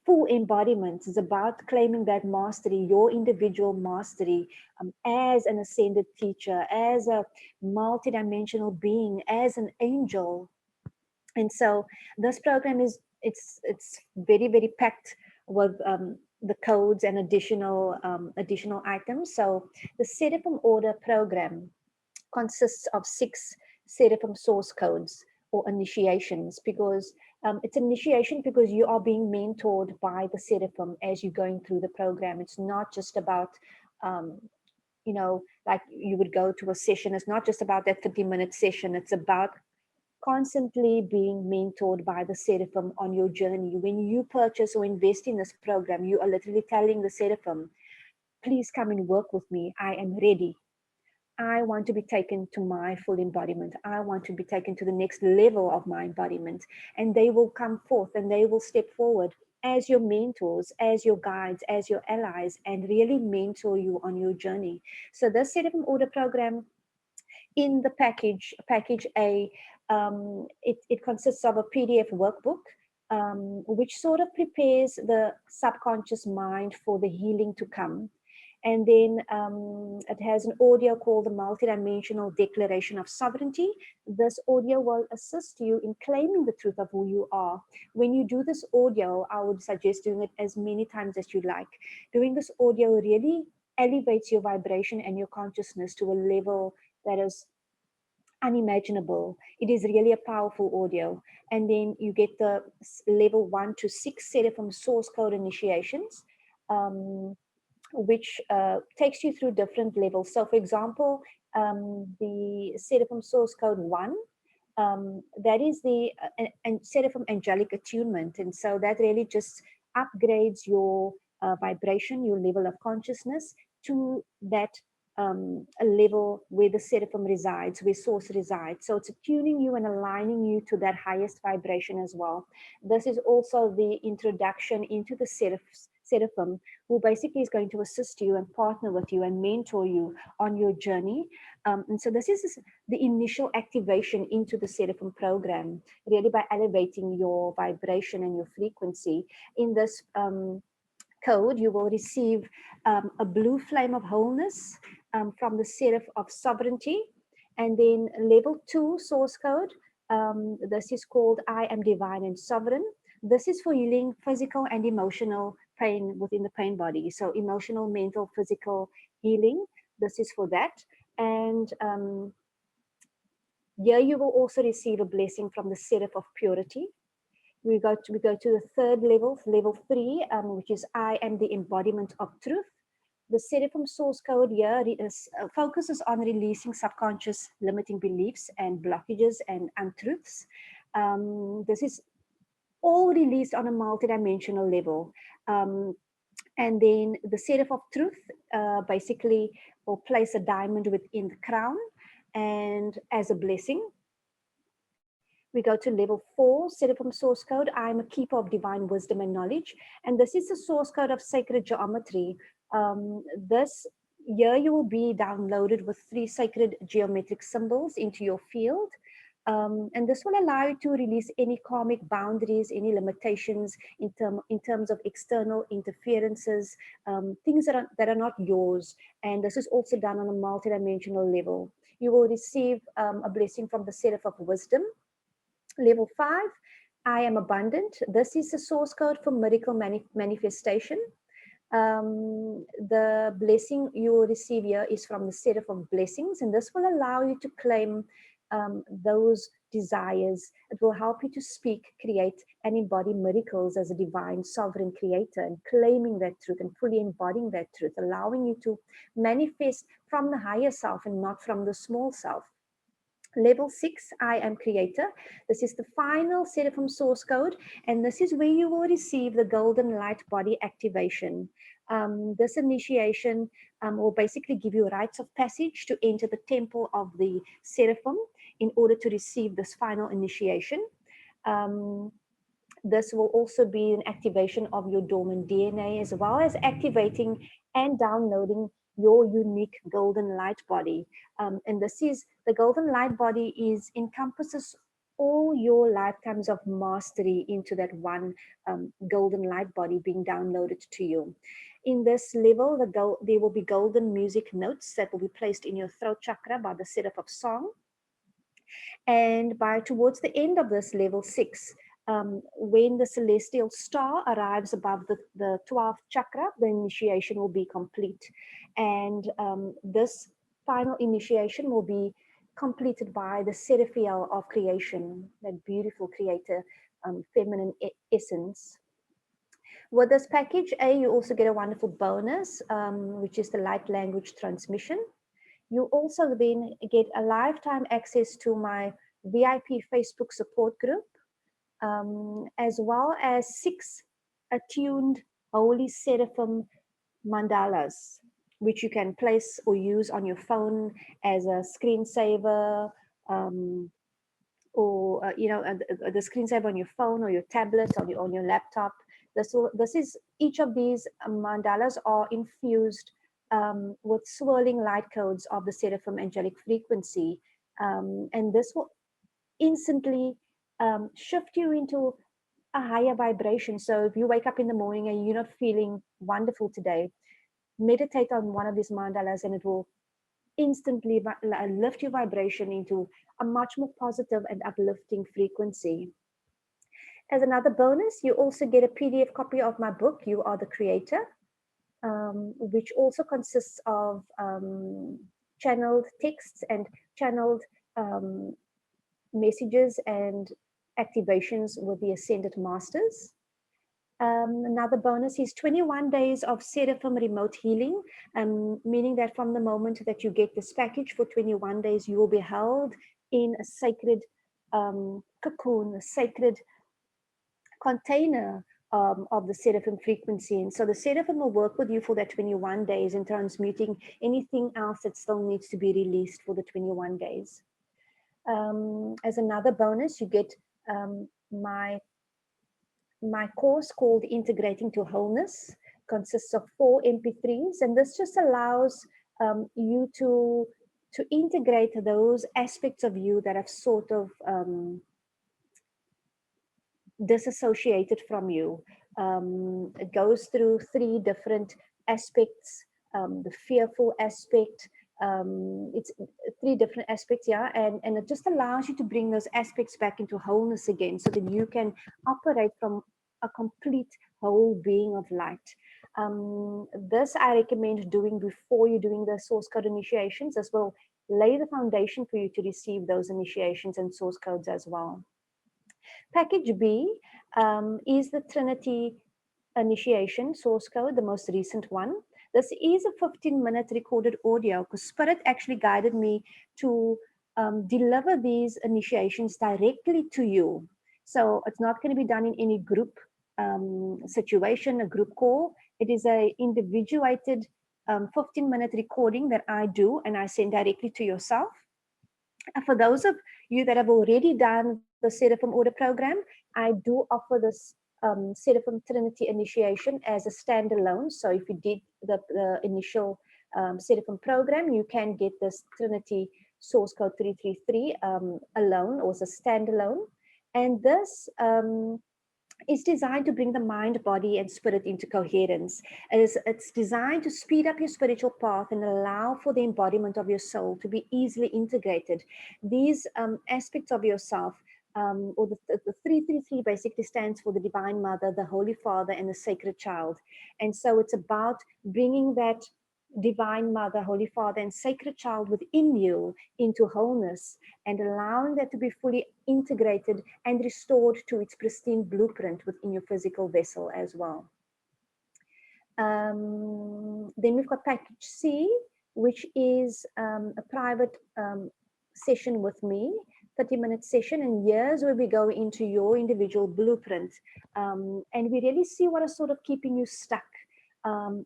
full embodiment. It's about claiming that mastery, your individual mastery, as an ascended teacher, as a multidimensional being, as an angel. And so this program is, it's very, very packed with the codes and additional items. So the Seraphim Order program consists of 6 Seraphim source codes or initiations, because it's initiation because you are being mentored by the Seraphim as you're going through the program. It's not just about um, like you would go to a session. It's not just about that 30-minute session. It's about constantly being mentored by the Seraphim on your journey. When you purchase or invest in this program, you are literally telling the Seraphim, please come and work with me. I am ready. I want to be taken to my full embodiment. I want to be taken to the next level of my embodiment. And they will come forth and they will step forward as your mentors, as your guides, as your allies, and really mentor you on your journey. So this Seraphim Order program, in the package A, it consists of a PDF workbook, which sort of prepares the subconscious mind for the healing to come. And then it has an audio called the Multidimensional Declaration of Sovereignty. This audio will assist you in claiming the truth of who you are. When you do this audio, I would suggest doing it as many times as you like. Doing this audio really elevates your vibration and your consciousness to a level that is unimaginable. It is really a powerful audio. And then you get the level 1 to 6 Seraphim source code initiations, which takes you through different levels. So, for example, the Seraphim source code 1, that is the Seraphim angelic attunement. And so that really just upgrades your vibration, your level of consciousness to that a level where the Seraphim resides, where source resides. So it's attuning you and aligning you to that highest vibration as well. This is also the introduction into the Seraphim, who basically is going to assist you and partner with you and mentor you on your journey. And so this is the initial activation into the Seraphim program, really by elevating your vibration and your frequency. In this code, you will receive a blue flame of wholeness from the Seraph of Sovereignty. And then level 2 source code, this is called I Am Divine and Sovereign. This is for healing physical and emotional pain within the pain body. So emotional, mental, physical healing. This is for that. And here you will also receive a blessing from the Seraph of Purity. We go to the third level 3, which is I am the embodiment of truth. The Seraphim source code here focuses on releasing subconscious limiting beliefs and blockages and untruths. This is all released on a multidimensional level. And then the Seraph of Truth basically will place a diamond within the crown and as a blessing. We go to level 4, Seraphim source code. I am a keeper of divine wisdom and knowledge. And this is the source code of sacred geometry. This year you will be downloaded with 3 sacred geometric symbols into your field. And this will allow you to release any karmic boundaries, any limitations in terms of external interferences, things that are not yours. And this is also done on a multidimensional level. You will receive a blessing from the Seraph of Wisdom. Level 5, I am abundant. This is the source code for miracle manifestation. The blessing you will receive here is from the Seraphim blessings, and this will allow you to claim those desires. It will help you to speak, create, and embody miracles as a divine sovereign creator, and claiming that truth and fully embodying that truth, allowing you to manifest from the higher self and not from the small self. Level 6, I am creator. This is the final Seraphim source code, and this is where you will receive the golden light body activation. This initiation will basically give you rites of passage to enter the temple of the Seraphim in order to receive this final initiation. Um, this will also be an activation of your dormant DNA, as well as activating and downloading your unique golden light body. And this is the golden light body is encompasses all your lifetimes of mastery into that one golden light body being downloaded to you. In this level, there will be golden music notes that will be placed in your throat chakra by the setup of song. And by towards the end of this level 6, when the celestial star arrives above the 12th chakra, the initiation will be complete. And this final initiation will be completed by the Seraphiel of creation, that beautiful creator, feminine essence. With this package A, you also get a wonderful bonus, which is the light language transmission. You also then get a lifetime access to my VIP Facebook support group, as well as 6 attuned Holy Seraphim mandalas, which you can place or use on your phone as a screensaver, or the screensaver on your phone or your tablet or on your laptop. This is each of these mandalas are infused with swirling light codes of the Seraphim angelic frequency, and this will instantly shift you into a higher vibration. So if you wake up in the morning and you're not feeling wonderful today, meditate on one of these mandalas, and it will instantly lift your vibration into a much more positive and uplifting frequency. As another bonus, you also get a PDF copy of my book, You Are the Creator, which also consists of channeled texts and channeled um, messages and activations with the Ascended Masters. Another bonus is 21 days of Seraphim remote healing, meaning that from the moment that you get this package for 21 days, you will be held in a sacred cocoon, a sacred container of the Seraphim frequency. And so the Seraphim will work with you for that 21 days in transmuting anything else that still needs to be released for the 21 days. As another bonus, you get my course called Integrating to Wholeness, consists of 4 MP3s, and this just allows you to integrate those aspects of you that have sort of disassociated from you. It goes through 3 different aspects, the fearful aspect. It's 3 different aspects, yeah, and it just allows you to bring those aspects back into wholeness again, so that you can operate from a complete whole being of light. This I recommend doing before you're doing the source code initiations, as well lay the foundation for you to receive those initiations and source codes as well. Package B is the Trinity initiation source code, the most recent one. This is a 15-minute recorded audio because Spirit actually guided me to deliver these initiations directly to you. So it's not going to be done in any group situation, a group call. It is a individuated 15-minute recording that I do and I send directly to yourself. And for those of you that have already done the Seraphim Order Program, I do offer this Seraphim Trinity initiation as a standalone. So if you did the initial Seraphim program, you can get this Trinity source code 333 alone or as a standalone. And this is designed to bring the mind, body, and spirit into coherence. It's designed to speed up your spiritual path and allow for the embodiment of your soul to be easily integrated. These aspects of yourself or the 333 basically stands for the Divine Mother, the Holy Father, and the Sacred Child. And so it's about bringing that Divine Mother, Holy Father, and Sacred Child within you into wholeness and allowing that to be fully integrated and restored to its pristine blueprint within your physical vessel as well. Then we've got package C, which is a private session with me, 30-minute session. And here's where we go into your individual blueprint. And we really see what is sort of keeping you stuck,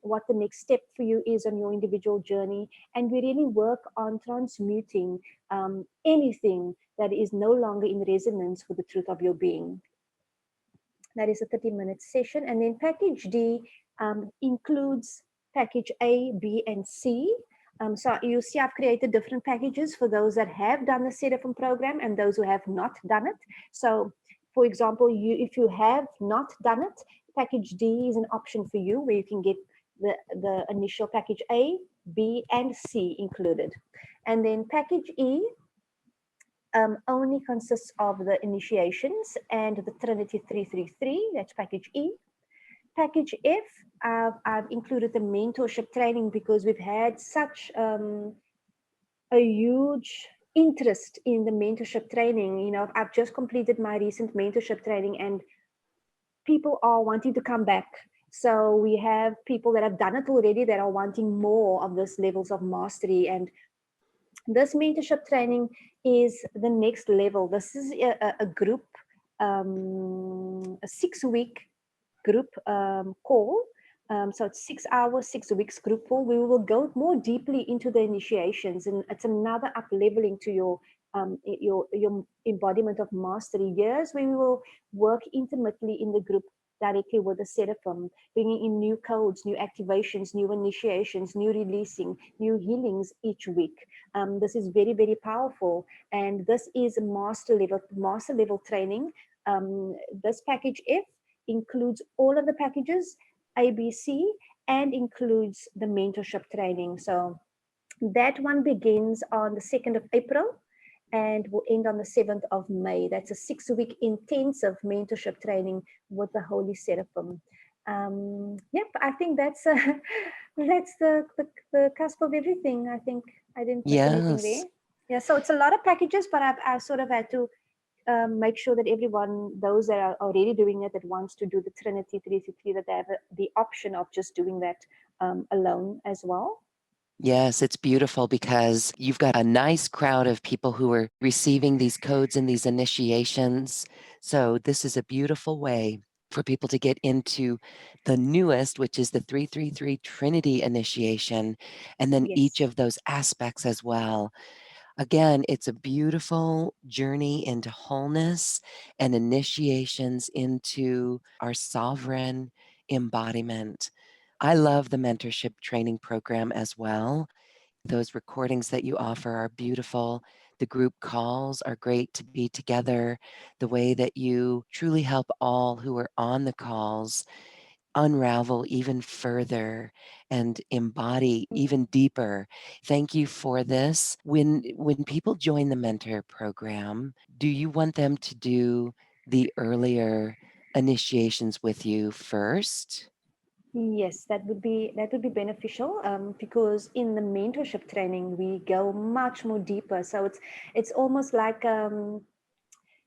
what the next step for you is on your individual journey. And we really work on transmuting anything that is no longer in resonance with the truth of your being. That is a 30-minute session. And then package D includes package A, B, and C. So you see, I've created different packages for those that have done the Seraphim program and those who have not done it. So, for example, if you have not done it, package D is an option for you where you can get the initial package A, B, and C included. And then package E only consists of the initiations and the Trinity 333, that's package E. Package F, I've included the mentorship training because we've had such a huge interest in the mentorship training. You know, I've just completed my recent mentorship training and people are wanting to come back. So we have people that have done it already that are wanting more of this levels of mastery. And this mentorship training is the next level. This is a group, a 6-week group call. So it's 6 hours, 6 weeks group call. We will go more deeply into the initiations, and it's another up leveling to your embodiment of mastery. Years where we will work intimately in the group directly with the Seraphim, bringing in new codes, new activations, new initiations, new releasing, new healings each week. This is very, very powerful, and this is a master level training. This package F includes all of the packages ABC and includes the mentorship training. So that one begins on the 2nd of April and will end on the 7th of May. That's a 6-week intensive mentorship training with the Holy Seraphim. Yep, I think that's that's the cusp of everything. I think I didn't miss anything there. Yes. Yeah, so it's a lot of packages, but I've sort of had to make sure that everyone, those that are already doing it, that wants to do the Trinity 363, that they have the option of just doing that alone as well. Yes, it's beautiful because you've got a nice crowd of people who are receiving these codes and these initiations. So, this is a beautiful way for people to get into the newest, which is the 333 Trinity initiation, and then each Yes. of those aspects as well. Again, it's a beautiful journey into wholeness and initiations into our sovereign embodiment. I love the mentorship training program as well. Those recordings that you offer are beautiful. The group calls are great to be together. The way that you truly help all who are on the calls unravel even further and embody even deeper. Thank you for this. When people join the mentor program, do you want them to do the earlier initiations with you first? Yes, that would be beneficial because in the mentorship training we go much more deeper. So it's almost like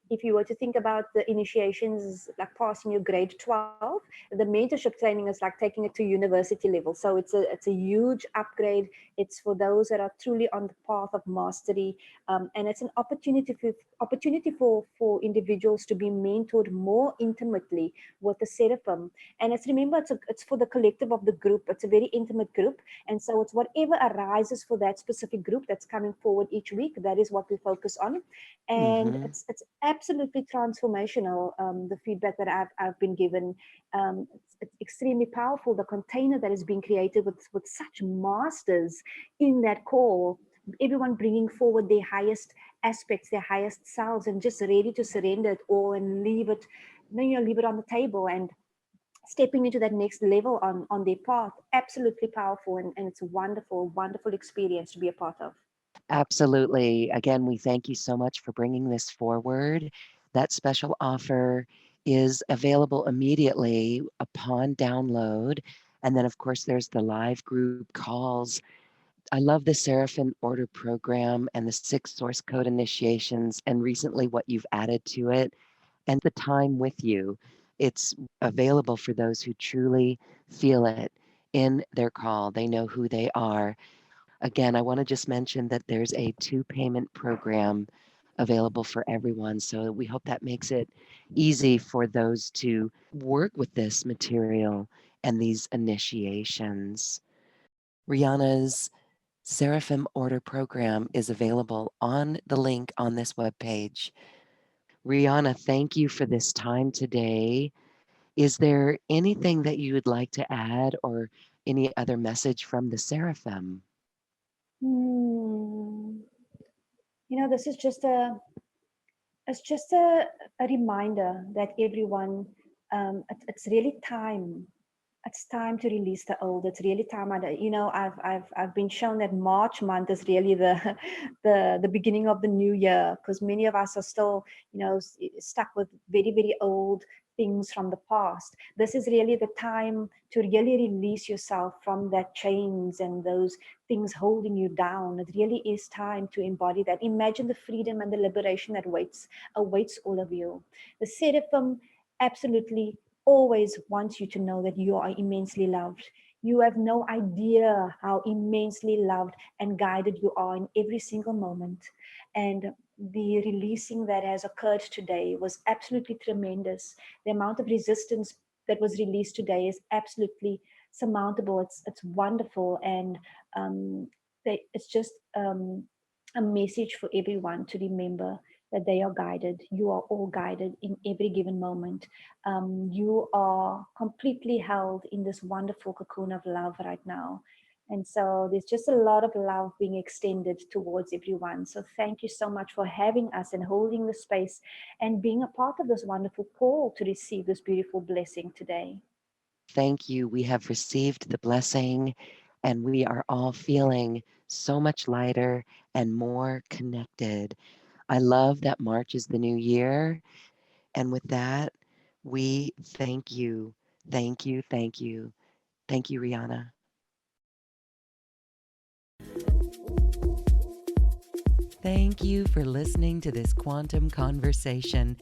if you were to think about the initiations like passing your grade 12, the mentorship training is like taking it to university level. So it's a huge upgrade. It's for those that are truly on the path of mastery, and it's an opportunity for individuals to be mentored more intimately with the Seraphim. And remember, it's for the collective of the group. It's a very intimate group, and so it's whatever arises for that specific group that's coming forward each week. That is what we focus on, and Hmm. it's absolutely transformational. The feedback that I've been given, it's extremely powerful. The container that is being created with such masters in that call, everyone bringing forward their highest aspects, their highest selves, and just ready to surrender it all and leave it, leave it on the table and stepping into that next level on their path. Absolutely powerful, and it's a wonderful, wonderful experience to be a part of. Absolutely. Again, we thank you so much for bringing this forward. That special offer is available immediately upon download. And then, of course, there's the live group calls. I love the Seraphim Order Program and the 6 source code initiations, and recently what you've added to it, and the time with you. It's available for those who truly feel it in their call. They know who they are. Again, I want to just mention that there's a 2 payment program available for everyone. So we hope that makes it easy for those to work with this material and these initiations. Rihanna's Seraphim Order Program is available on the link on this webpage. Rihanna, thank you for this time today. Is there anything that you would like to add or any other message from the Seraphim? Hmm. This is just a reminder that everyone, it's really time. It's time to release the old. It's really time. I've been shown that March month is really the the beginning of the new year, because many of us are still, stuck with very, very old things from the past. This is really the time to really release yourself from that chains and those things holding you down. It really is time to embody that. Imagine the freedom and the liberation that awaits all of you. The seraphim absolutely always wants you to know that you are immensely loved. You have no idea how immensely loved and guided you are in every single moment. And the releasing that has occurred today was absolutely tremendous. The amount of resistance that was released today is absolutely surmountable. It's wonderful, and it's just a message for everyone to remember that they are guided. You are all guided in every given moment. You are completely held in this wonderful cocoon of love right now. And so there's just a lot of love being extended towards everyone. So thank you so much for having us and holding the space and being a part of this wonderful call to receive this beautiful blessing today. Thank you. We have received the blessing and we are all feeling so much lighter and more connected. I love that March is the new year. And with that, we thank you. Thank you. Thank you. Thank you, Rihanna. Thank you for listening to this quantum conversation.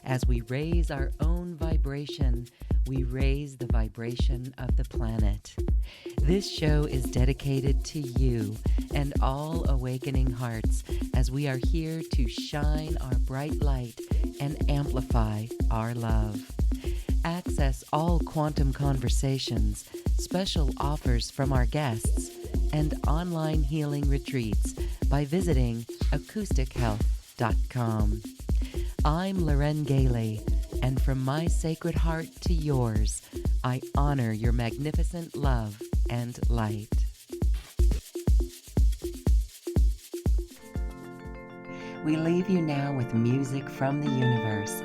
As we raise our own vibration, we raise the vibration of the planet. This show is dedicated to you and all awakening hearts as we are here to shine our bright light and amplify our love. Access all quantum conversations, special offers from our guests, and online healing retreats by visiting acoustichealth.com. I'm Loren Gailey, and from my sacred heart to yours, I honor your magnificent love and light. We leave you now with music from the universe.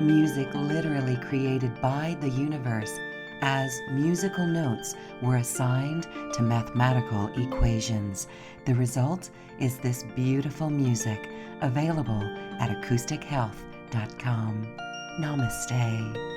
Music literally created by the universe, as musical notes were assigned to mathematical equations. The result is this beautiful music available at acoustichealth.com. Namaste.